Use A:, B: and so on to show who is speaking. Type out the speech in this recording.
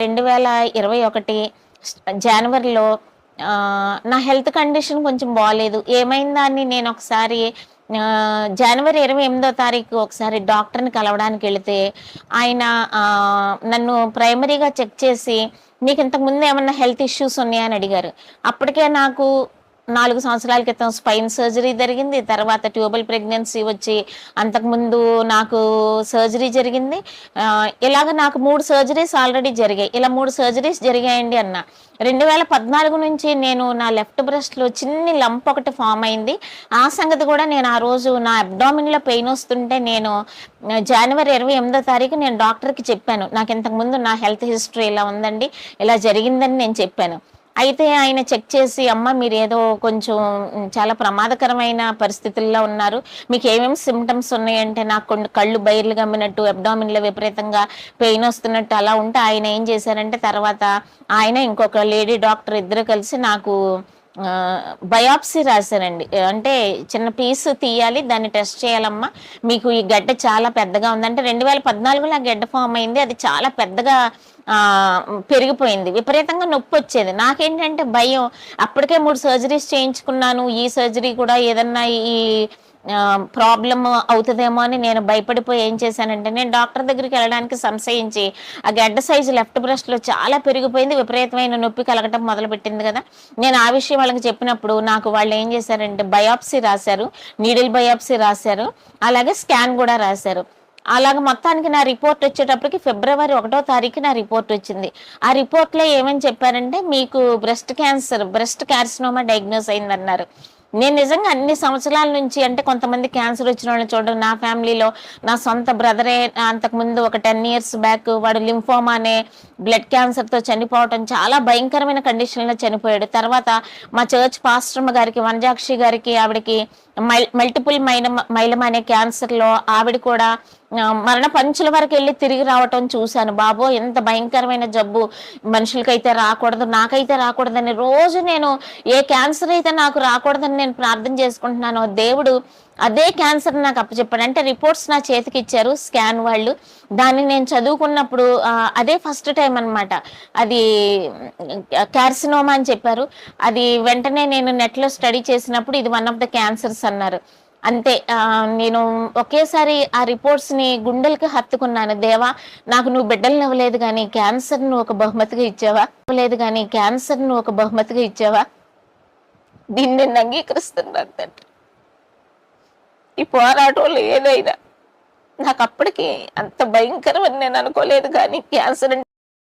A: 2021 జనవరిలో నా health condition కొంచెం బాలేదు. ఏమైందా అని నేను ఒకసారి జనవరి 28వ తారీఖు ఒకసారి డాక్టర్‌ని కలవడానికెళితే, ఆయన నన్ను ప్రైమరీగా చెక్ చేసి, "మీకు ఇంతకుముందు ఏమన్నా హెల్త్ ఇష్యూస్ ఉన్నాయా?" అని అడిగారు. అప్పటికే నాకు 4 సంవత్సరాల క్రితం స్పైన్ సర్జరీ జరిగింది. తర్వాత ట్యూబల్ ప్రెగ్నెన్సీ వచ్చి, అంతకుముందు నాకు సర్జరీ జరిగింది. ఇలాగ నాకు 3 సర్జరీస్ ఆల్రెడీ జరిగాయి. ఇలా 3 సర్జరీస్ జరిగాయండి అన్న. 2014 నుంచి నేను నా లెఫ్ట్ బ్రెస్ట్‌లో చిన్ని లంప్ ఒకటి ఫార్మ్ అయింది. ఆ సంగతి కూడా నేను ఆ రోజు నా అబ్డామిన్‌లో పెయిన్ వస్తుంటే నేను జనవరి 28వ తారీఖు నేను డాక్టర్‌కి చెప్పాను. నాకు ఇంతకుముందు నా హెల్త్ హిస్టరీ ఇలా ఉందండి. ఇలా జరిగిందని నేను చెప్పాను. అయితే ఆయన చెక్ చేసి, "అమ్మ మీరేదో కొంచెం చాలా ప్రమాదకరమైన పరిస్థితుల్లో ఉన్నారు. మీకు ఏమేమి సింప్టమ్స్ ఉన్నాయంటే" నాకు కొన్ని కళ్ళు బైర్లు గమ్మినట్టు, అబ్డామిన్‌లో విపరీతంగా పెయిన్ వస్తున్నట్టు అలా ఉంటే ఆయన ఏం చేశారంటే తర్వాత ఆయన ఇంకొక లేడీ డాక్టర్ ఇద్దరు కలిసి నాకు బయాప్సీ రాశారండి. అంటే చిన్న పీస్ తీయాలి, దాన్ని టెస్ట్ చేయాలమ్మా. మీకు ఈ గడ్డ చాలా పెద్దగా ఉందంటే 2014లో ఆ గడ్డ ఫామ్ అయింది. అది చాలా పెద్దగా పెరిగిపోయింది. విపరీతంగా నొప్పొచ్చేది. నాకేంటంటే భయం. అప్పటికే 3 సర్జరీస్ చేయించుకున్నాను. ఈ సర్జరీ కూడా ఏదన్నా ఈ ప్రాబ్లమ్ అవుతదేమో అని నేను భయపడిపోయి ఏం చేశానంటే, నేను డాక్టర్ దగ్గరికి వెళ్ళడానికి సంశయించి, ఆ గడ్డ సైజు లెఫ్ట్ బ్రెస్ట్‌లో చాలా పెరిగిపోయింది. విపరీతమైన నొప్పి కలగటం మొదలుపెట్టింది కదా! నేను ఆ విషయం వాళ్ళకి చెప్పినప్పుడు నాకు వాళ్ళు ఏం చేశారంటే బయాప్సీ రాశారు. నీడిల్ బయాప్సీ రాశారు. అలాగే స్కాన్ కూడా రాశారు. అలాగ మొత్తానికి నా రిపోర్ట్ వచ్చేటప్పటికి ఫిబ్రవరి 1వ తారీఖు నా రిపోర్ట్ వచ్చింది. ఆ రిపోర్ట్‌లో ఏమని చెప్పారంటే, మీకు బ్రెస్ట్ కార్సినోమా డయాగ్నోస్ అయిందన్నారు. నేను నిజంగా అన్ని సంవత్సరాల నుంచి అంటే కొంతమంది క్యాన్సర్ వచ్చిన వాళ్ళని చూడడం, నా ఫ్యామిలీలో నా సొంత బ్రదరే అంతకుముందు ఒక 10 ఇయర్స్ బ్యాక్ వాడు లింఫోమా అనే బ్లడ్ క్యాన్సర్‌తో చనిపోవటం, చాలా భయంకరమైన కండిషన్‌లో చనిపోయాడు. తర్వాత మా చర్చ్ పాస్టర్‌మ్మ గారికి, వనజాక్షి గారికి ఆవిడకి మల్టిపుల్ మైలమ్ అనే క్యాన్సర్‌లో ఆవిడ కూడా మరణ పంచుల వరకు వెళ్ళి తిరిగి రావటం చూశాను. బాబోయ్! ఎంత భయంకరమైన జబ్బు, మనుషులకైతే రాకూడదు, నాకైతే రాకూడదని రోజు నేను ఏ క్యాన్సర్ అయితే నాకు రాకూడదని నేను ప్రార్థన చేసుకుంటున్నానో, దేవుడు అదే క్యాన్సర్ నాకు అప్పచెప్పాడు. అంటే రిపోర్ట్స్ నా చేతికి ఇచ్చారు స్కాన్ వాళ్ళు. దాన్ని నేను చదువుకున్నప్పుడు అదే ఫస్ట్ టైం అనమాట. అది కార్సినోమా అని చెప్పారు. అది వెంటనే నేను నెట్‌లో స్టడీ చేసినప్పుడు ఇది వన్ ఆఫ్ ద క్యాన్సర్స్ అన్నారు. అంతే. నేను ఒకేసారి ఆ రిపోర్ట్స్‌ని గుండెలకి హత్తుకున్నాను. దేవా! నాకు నువ్వు బిడ్డలనివ్వలేదు గానీ క్యాన్సర్‌ని ఒక బహుమతిగా ఇచ్చావా? క్యాన్సర్‌ని ఒక బహుమతిగా ఇచ్చావా? దీన్ని నేను అంగీకరిస్తున్నాను తండ్రి. ఈ పోరాటంలో ఏదైనా నాకప్పటికి అంత భయంకరమని నేను అనుకోలేదు, కానీ క్యాన్సర్ అంటే